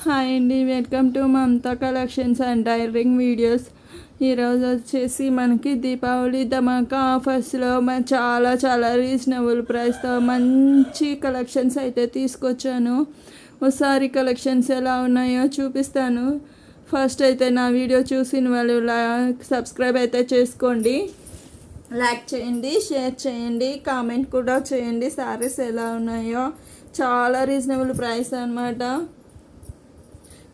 Hi అండి, welcome to Mamata collections and tailoring videos. ఈరోజు వచ్చేసి మనకి దీపావళి ధమాకా ఆఫర్స్లో చాలా చాలా రీజనబుల్ ప్రైస్తో మంచి కలెక్షన్స్ అయితే తీసుకొచ్చాను. ఒకసారి కలెక్షన్స్ ఎలా ఉన్నాయో చూపిస్తాను. ఫస్ట్ అయితే నా వీడియో చూసిన వాళ్ళు సబ్స్క్రైబ్ అయితే చేసుకోండి, లైక్ చేయండి, షేర్ చేయండి, కామెంట్ కూడా చేయండి. శారీస్ ఎలా ఉన్నాయో చాలా రీజనబుల్ ప్రైస్ అన్నమాట.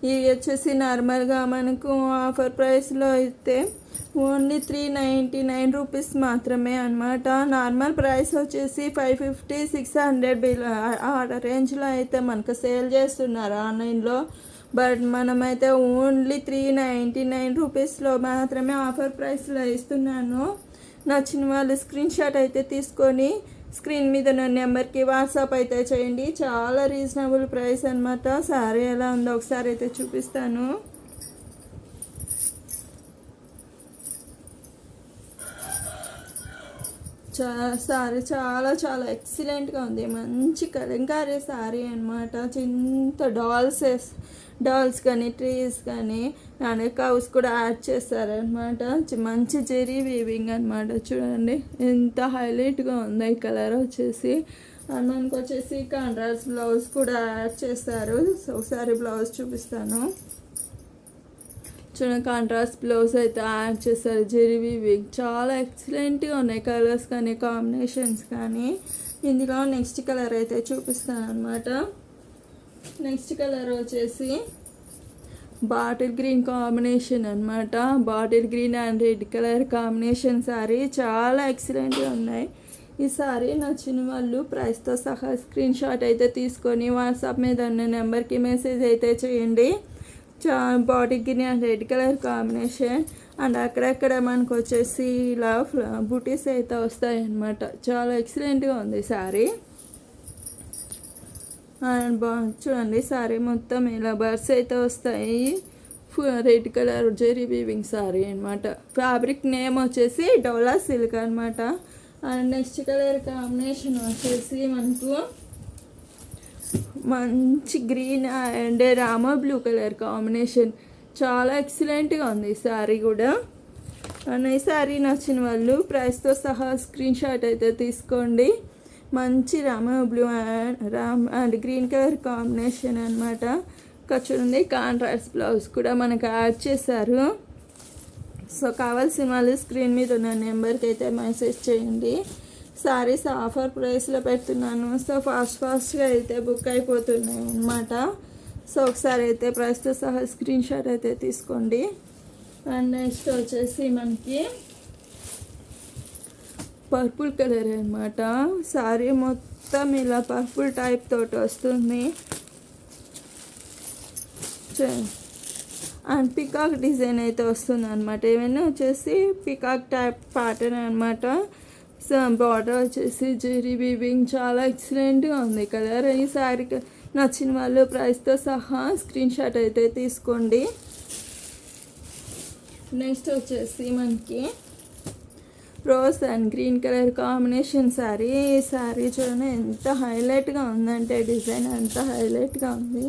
ఇవి వచ్చేసి నార్మల్గా మనకు ఆఫర్ ప్రైస్లో అయితే ఓన్లీ 399 రూపీస్ మాత్రమే అనమాట. నార్మల్ ప్రైస్ వచ్చేసి 550 600 ఆ రేంజ్లో అయితే మనకు సేల్ చేస్తున్నారు ఆన్లైన్లో. బట్ మనమైతే ఓన్లీ 399 రూపీస్లో మాత్రమే ఆఫర్ ప్రైస్లో ఇస్తున్నాను. నచ్చిన వాళ్ళు స్క్రీన్ షాట్ అయితే తీసుకొని స్క్రీన్ మీద నా నెంబర్కి వాట్సాప్ అయితే చేయండి. చాలా రీజనబుల్ ప్రైస్ అనమాట. సారీ ఎలా ఉందో ఒకసారి అయితే చూపిస్తాను. సారీ చాలా చాలా ఎక్సలెంట్గా ఉంది. మంచి కలంకారీ సారీ అనమాట. చింత డాల్స్ కానీ ట్రీస్ కానీ అండ్ కౌస్ కూడా యాడ్ చేస్తారనమాట. మంచి జెరీ వీవింగ్ అనమాట. చూడండి ఎంత హైలైట్గా ఉంది ఈ కలర్ వచ్చేసి. అండ్ మనకు వచ్చేసి కాంట్రాస్ట్ బ్లౌజ్ కూడా యాడ్ చేస్తారు. ఒకసారి బ్లౌజ్ చూపిస్తాను. చూడండి, కాంట్రాస్ట్ బ్లౌజ్ అయితే యాడ్ చేస్తారు. జెరీ వీవింగ్ చాలా ఎక్సలెంట్గా ఉన్నాయి. కలర్స్ కానీ కాంబినేషన్స్ కానీ. ఇందులో నెక్స్ట్ కలర్ అయితే చూపిస్తాను అనమాట. నెక్స్ట్ కలర్ వచ్చేసి బాటిల్ గ్రీన్ కాంబినేషన్ అనమాట. Bottle green and red colour combination sorry చాలా ఎక్సలెంట్గా ఉన్నాయి. ఈ సారీ నచ్చిన వాళ్ళు ప్రైస్తో సహా స్క్రీన్ షాట్ అయితే తీసుకొని వాట్సాప్ మీద ఉన్న నెంబర్కి మెసేజ్ అయితే చేయండి. Bottle green and red colour combination and అక్కడక్కడ మనకు వచ్చేసి ఇలా బూటీస్ అయితే వస్తాయి అన్నమాట. చాలా ఎక్సలెంట్గా ఉంది సారీ. అండ్ చూడండి, సారీ మొత్తం ఇలా బర్డ్స్ అయితే వస్తాయి. Red colour zari weaving sari అనమాట. ఫ్యాబ్రిక్ నేమ్ వచ్చేసి డోలా సిల్క్ అనమాట. అండ్ నెక్స్ట్ కలర్ కాంబినేషన్ వచ్చేసి మనకు మంచి green and Rama blue colour combination. చాలా ఎక్సలెంట్గా ఉంది ఈ శారీ కూడా. అండ్ ఈ శారీ నచ్చిన వాళ్ళు ప్రైస్తో సహా స్క్రీన్ షాట్ అయితే తీసుకోండి. మంచి Rama blue and green colour combination అనమాట. చూడండి, కాంట్రాస్ట్ బ్లౌజ్ కూడా మనకు యాడ్ చేశారు. సో కావాల్సిన వాళ్ళు స్క్రీన్ మీద ఉన్న నెంబర్కి అయితే మెసేజ్ చేయండి. సారీస్ ఆఫర్ ప్రైస్లో పెడుతున్నాను. సో ఫాస్ట్గా అయితే బుక్ అయిపోతున్నాయి అన్నమాట. సో ఒకసారి అయితే ప్రైస్తో సహా స్క్రీన్ షాట్ అయితే తీసుకోండి. అండ్ నెక్స్ట్ వచ్చేసి మనకి పర్పుల్ కలర్ అనమాట. సారీ మొత్తం ఇలా పర్పుల్ టైప్ తోటి వస్తుంది. అండ్ పికాక్ డిజైన్ అయితే వస్తుంది అనమాట. ఏమైనా వచ్చేసి పికాక్ టైప్ ప్యాటర్న్ అనమాట. సో బార్డర్ వచ్చేసి జెరీ వీవింగ్ చాలా ఎక్సలెంట్గా ఉంది కలర్. ఈ శారీ నచ్చిన వాళ్ళు ప్రైస్తో సహా స్క్రీన్ షాట్ అయితే తీసుకోండి. నెక్స్ట్ వచ్చేసి మనకి rose and green colour combination sari. ఈ శారీ చూడండి ఎంత హైలైట్గా ఉందంటే డిజైన్ ఎంత హైలైట్గా ఉంది.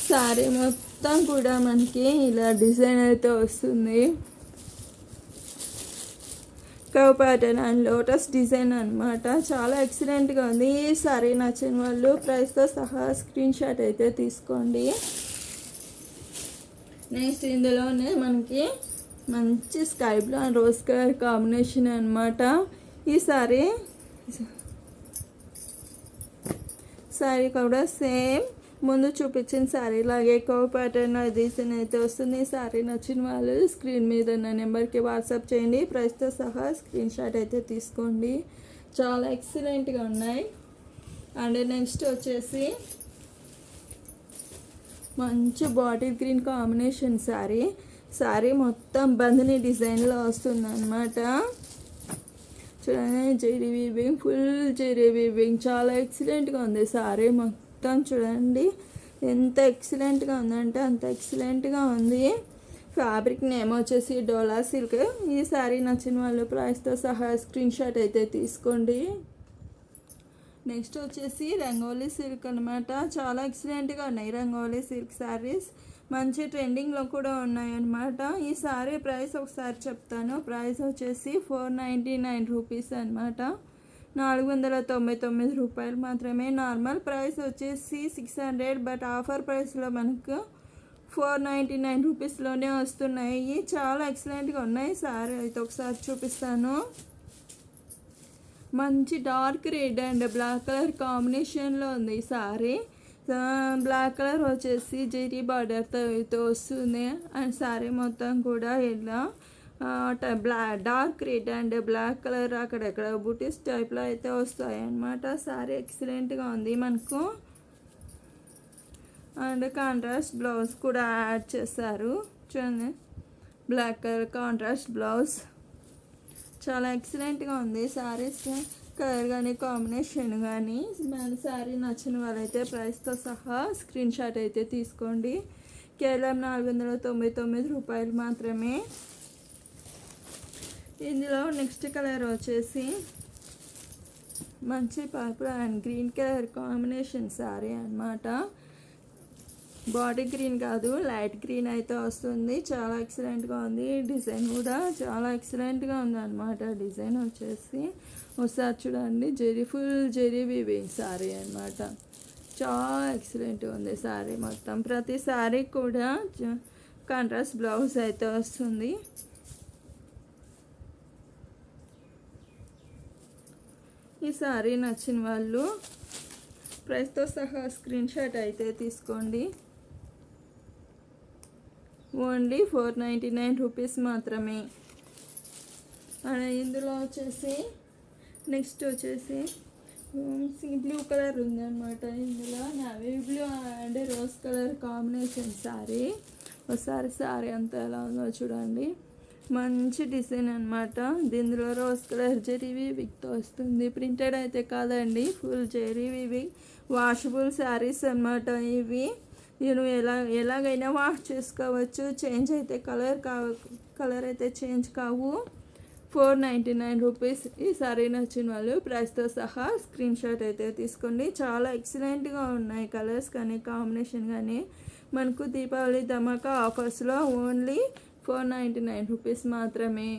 శారీ మొత్తం కూడా మనకి ఇలా డిజైన్ అయితే వస్తుంది. కవ్ ప్యాటర్న్ అండ్ లోటస్ డిజైన్ అనమాట. చాలా ఎక్సలెంట్గా ఉంది. ఈ సారీ నచ్చిన వాళ్ళు ప్రైస్తో సహా స్క్రీన్ షాట్ అయితే తీసుకోండి. నెక్స్ట్ ఇందులోనే మనకి మంచి sky blue and rose colour combination అనమాట. ఈ సారీ కూడా సేమ్ ముందు చూపించిన శారీ లాగే కవ్ ప్యాటర్న్ డిజైన్ అయితే వస్తుంది. ఈ శారీ నచ్చిన వాళ్ళు స్క్రీన్ మీద ఉన్న నెంబర్కి వాట్సాప్ చేయండి. ప్రైస్తో సహా స్క్రీన్ షాట్ అయితే తీసుకోండి. చాలా ఎక్సలెంట్గా ఉన్నాయి. అండ్ నెక్స్ట్ వచ్చేసి మంచి బాటిల్ గ్రీన్ కాంబినేషన్ శారీ మొత్తం బంధిని డిజైన్లో వస్తుంది అనమాట. చూడండి, zari weaving, full zari weaving చాలా ఎక్సలెంట్గా ఉంది శారీ మొత్తం. చూడండి ఎంత ఎక్సలెంట్గా ఉందంటే అంత ఎక్సలెంట్గా ఉంది. ఫ్యాబ్రిక్ నేమ్ వచ్చేసి డోలా సిల్క్. ఈ శారీ నచ్చిన వాళ్ళు ప్రైస్తో సహా స్క్రీన్ షాట్ అయితే తీసుకోండి. నెక్స్ట్ వచ్చేసి రంగోలీ సిల్క్ అనమాట. చాలా ఎక్సలెంట్గా ఉన్నాయి రంగోలీ సిల్క్ శారీస్. మంచి ట్రెండింగ్లో కూడా ఉన్నాయన్నమాట. ఈ శారీ ప్రైస్ ఒకసారి చెప్తాను. ప్రైస్ వచ్చేసి 499 రూపీస్ అనమాట. 499 రూపాయలు మాత్రమే. నార్మల్ ప్రైస్ వచ్చేసి 600, బట్ ఆఫర్ ప్రైస్లో మనకు 499 రూపీస్లోనే వస్తున్నాయి. చాలా ఎక్సలెంట్గా ఉన్నాయి. శారీ అయితే ఒకసారి చూపిస్తాను. మంచి dark red and black colour కాంబినేషన్లో ఉంది ఈ శారీ. బ్లాక్ కలర్ వచ్చేసి జెరీ బార్డర్తో వస్తుంది. అండ్ శారీ మొత్తం కూడా ఇలా dark red and black colour అక్కడక్కడ బూటీస్ టైప్లో అయితే వస్తాయి అన్నమాట. శారీ ఎక్సలెంట్గా ఉంది మనకు. అండ్ కాంట్రాస్ట్ బ్లౌజ్ కూడా యాడ్ చేశారు చూడండి. బ్లాక్ కలర్ కాంట్రాస్ట్ బ్లౌజ్ చాలా ఎక్సలెంట్గా ఉంది. శారీస్ కలర్ కానీ కాంబినేషన్ కానీ మన శారీ నచ్చిన వాళ్ళైతే ప్రైస్తో సహా స్క్రీన్ షాట్ అయితే తీసుకోండి. కేవలం 499 రూపాయలు మాత్రమే. ఇందులో నెక్స్ట్ కలర్ వచ్చేసి మంచి purple and green colour combination sari అన్నమాట. బాడీ గ్రీన్ కాదు, లైట్ గ్రీన్ అయితే వస్తుంది. చాలా ఎక్సలెంట్గా ఉంది. డిజైన్ కూడా చాలా ఎక్సలెంట్గా ఉంది అనమాట. డిజైన్ వచ్చేసి ఒకసారి చూడండి. ఫుల్ జెరీ వీవింగ్ శారీ అనమాట. చాలా ఎక్సలెంట్గా ఉంది శారీ మొత్తం. ప్రతి శారీ కూడా కాంట్రాస్ట్ బ్లౌజ్ అయితే వస్తుంది. ఈ శారీ నచ్చిన వాళ్ళు ప్రైస్తో సహా స్క్రీన్ షాట్ అయితే తీసుకోండి. ఓన్లీ 499 రూపీస్ మాత్రమే. ఇందులో వచ్చేసి నెక్స్ట్ వచ్చేసి బ్లూ కలర్ ఉందన్నమాట. ఇందులో navy blue and rose colour combination sari. ఒకసారి శారీ అంతా ఎలా ఉందో చూడండి. మంచి డిజైన్ అనమాట. దీనిలో రోజ్ కలర్ జెరీ వీవింగ్తో వస్తుంది. ప్రింటెడ్ అయితే కాదండి, full zari weaving. Washable saris అనమాట ఇవి. నేను ఎలాగైనా వాష్ చేసుకోవచ్చు. చేంజ్ అయితే కలర్ అయితే చేంజ్ కావు. 499 రూపీస్. ఈ సారీ నచ్చిన వాళ్ళు ప్రైస్తో సహా స్క్రీన్ షాట్ అయితే తీసుకోండి. చాలా ఎక్సలెంట్గా ఉన్నాయి కలర్స్ కానీ కాంబినేషన్ కానీ. మనకు దీపావళి ధమాకా ఆఫర్స్లో ఓన్లీ 499 రూపీస్ మాత్రమే.